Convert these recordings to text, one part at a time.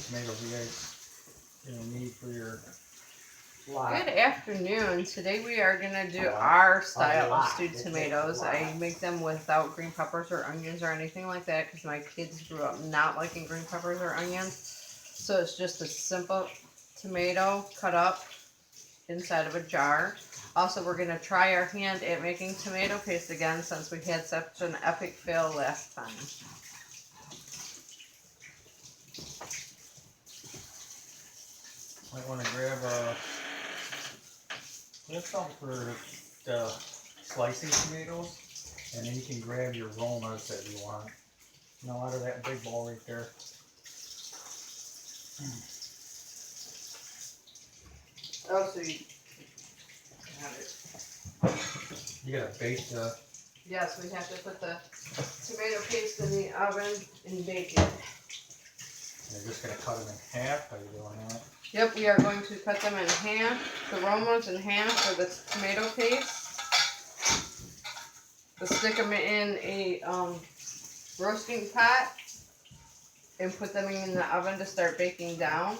tomatoes you guys gonna need for your lot? Good afternoon. Today we are gonna do our style of stewed tomatoes. I make them without green peppers or onions or anything like that because my kids grew up not liking green peppers or onions. So it's just a simple tomato cut up inside of a jar. Also, we're gonna try our hand at making tomato paste again since we had such an epic fail last time. Might want to grab something for the slicing tomatoes, and then you can grab your romas that you want. Out of that big bowl right there. Oh, so you have it. You gotta bake the. Yes, we have to put the tomato paste in the oven and bake it. You're just gonna cut them in half. How are you doing that? Yep, we are going to cut them in half, the romas in half for the tomato paste. We'll stick them in a roasting pot and put them in the oven to start baking down.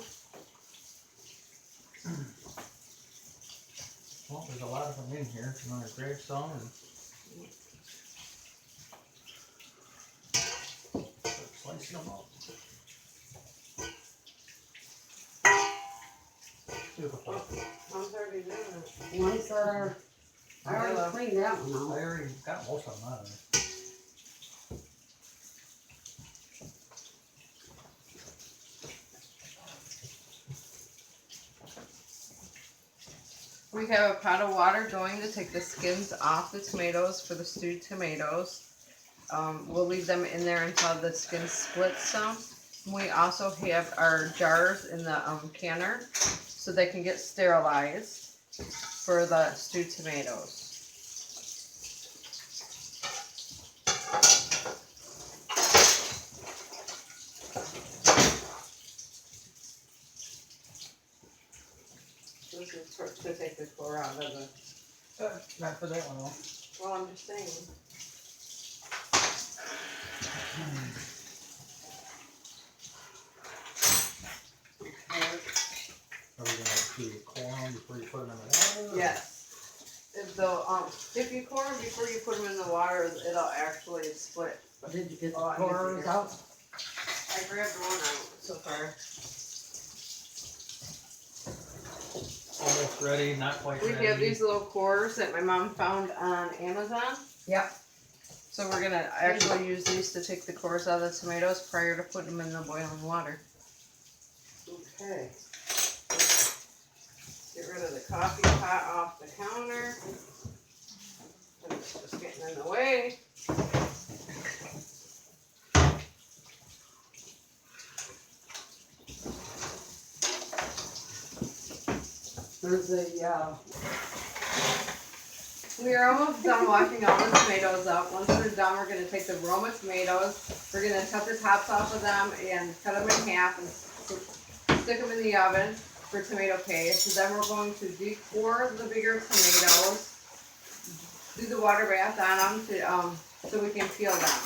Well, there's a lot of them in here. You want to grab some and start slicing them up. Beautiful. Mom's already doing it. Ones are, I already cleaned that one I out. already got most of them out of there. We have a pot of water going to take the skins off the tomatoes for the stewed tomatoes. We'll leave them in there until the skin splits some. We also have our jars in the canner so they can get sterilized for the stewed tomatoes. This is to take the core out of the. Not for that one though. Well, I'm just saying. Are we gonna do your corn before you put them in the water? Yes. If you core them before you put them in the water, it'll actually split. Did you get the Oh, I cores need to out? I grabbed one out so far. Almost ready, not quite We ready. have these little cores that my mom found on Amazon. Yep. So we're gonna actually use these to take the cores out of the tomatoes prior to putting them in the boiling water. Okay. Get rid of the coffee pot off the counter. It's just getting in the way. There's a, We are almost done washing all the tomatoes up. Once we're done, we're going to take the Roma tomatoes. We're going to cut the tops off of them and cut them in half and stick them in the oven for tomato paste. Then we're going to decore the bigger tomatoes, do the water bath on them so we can peel them.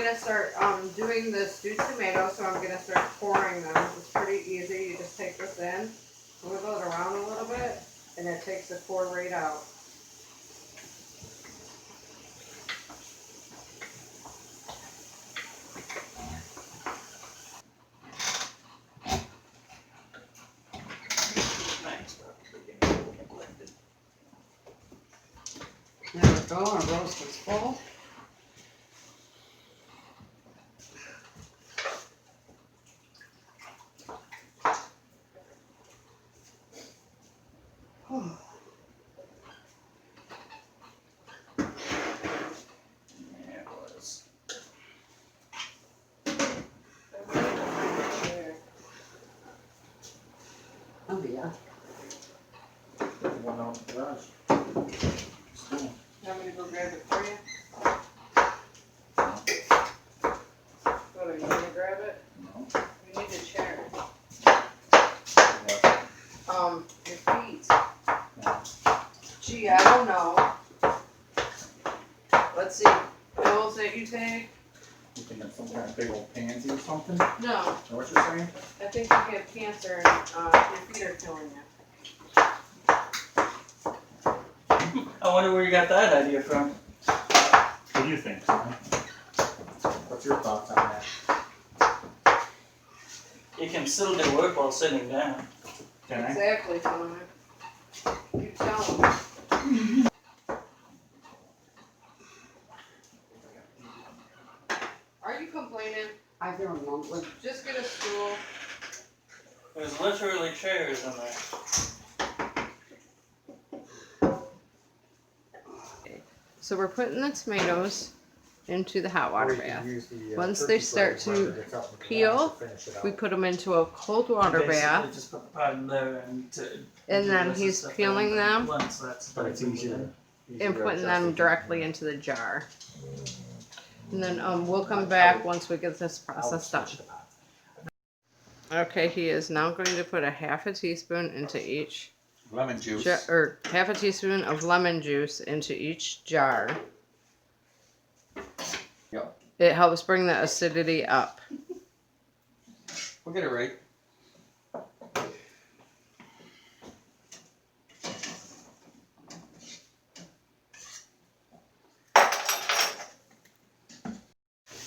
gonna start doing the stewed tomatoes, so I'm gonna start pouring them. It's pretty easy. You just take this in, wiggle it around a little bit, and it takes the pour right out. There we go, our roast is full. Oh yeah. One out in the garage. You want me to go grab it for you? Go, you want to grab it? No. You need a chair. What? Your feet. No. Gee, I don't know. Let's see. Pills that you take? You think it's some kind of big old pansy or something? Is No. that what you're saying? I think you have cancer and your feet are killing you. I wonder where you got that idea from. What do you think, Tony? What's your thoughts on that? You can still do work while sitting down. Can I? Exactly, Tony. You tell them. Are you complaining? I don't know. Just get a stool. There's literally chairs in there. So we're putting the tomatoes into the hot water Or you can bath. use the, Once turkey they start fry wherever to it's up in the peel, garage to finish it out. We put them into a cold water Basically bath, just put the pot in there and and do then this he's stuff peeling in. them Once that's But done, it's easier. and putting them directly into the jar. And then we'll come back once we get this process done. Okay, he is now going to put a half a teaspoon into each Lemon juice. or half a teaspoon of lemon juice into each jar. Yep. It helps bring the acidity up. We'll get it right.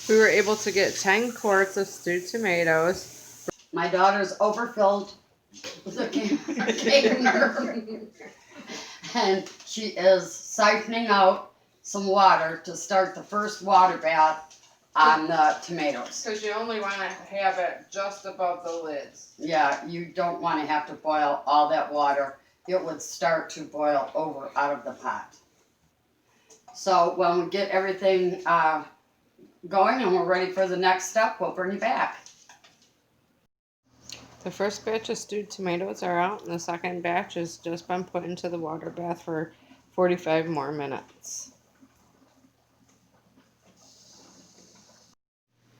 We were able to get 10 quarts of stewed tomatoes. My daughter's overfilled with a container. And she is siphoning out some water to start the first water bath on the tomatoes. Because you only want to have it just above the lids. Yeah, you don't want to have to boil all that water. It would start to boil over out of the pot. So when we get everything going and we're ready for the next step, we'll bring you back. The first batch of stewed tomatoes are out, and the second batch has just been put into the water bath for 45 more minutes.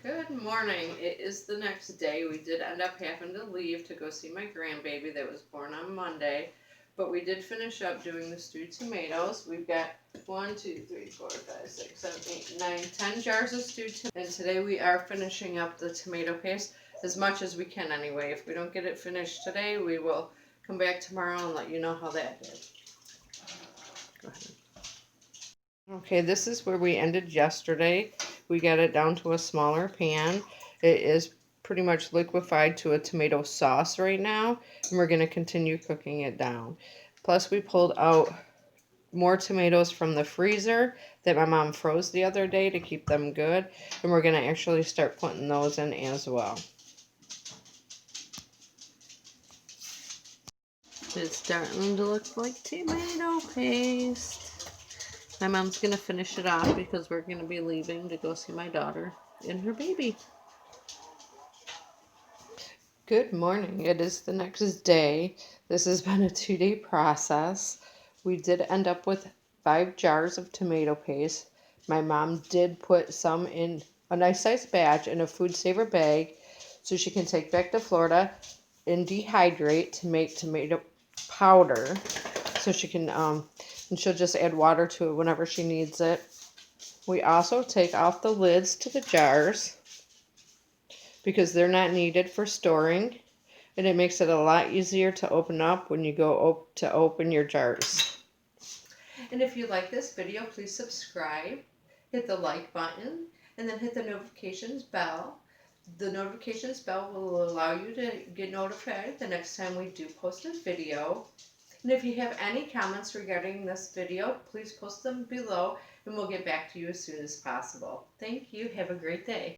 Good morning. It is the next day. We did end up having to leave to go see my grandbaby that was born on Monday, but we did finish up doing the stewed tomatoes. We've got 1, 2, 3, 4, 5, 6, 7, 8, 9, 10 jars of stewed tomatoes, and today we are finishing up the tomato paste. As much as we can anyway. If we don't get it finished today, we will come back tomorrow and let you know how that did. Go ahead. Okay, this is where we ended yesterday. We got it down to a smaller pan. It is pretty much liquefied to a tomato sauce right now, and we're going to continue cooking it down. Plus, we pulled out more tomatoes from the freezer that my mom froze the other day to keep them good, and we're going to actually start putting those in as well. It's starting to look like tomato paste. My mom's going to finish it off because we're going to be leaving to go see my daughter and her baby. Good morning. It is the next day. This has been a 2-day process. We did end up with 5 jars of tomato paste. My mom did put some in a nice sized batch in a food saver bag so she can take back to Florida and dehydrate to make tomato powder, so she can and she'll just add water to it whenever she needs it. We also take off the lids to the jars because they're not needed for storing, and it makes it a lot easier to open up when you go to open your jars. And if you like this video, please subscribe, hit the like button, and then hit the notifications bell. The notifications bell will allow you to get notified the next time we do post a video. And if you have any comments regarding this video, please post them below and we'll get back to you as soon as possible. Thank you. Have a great day.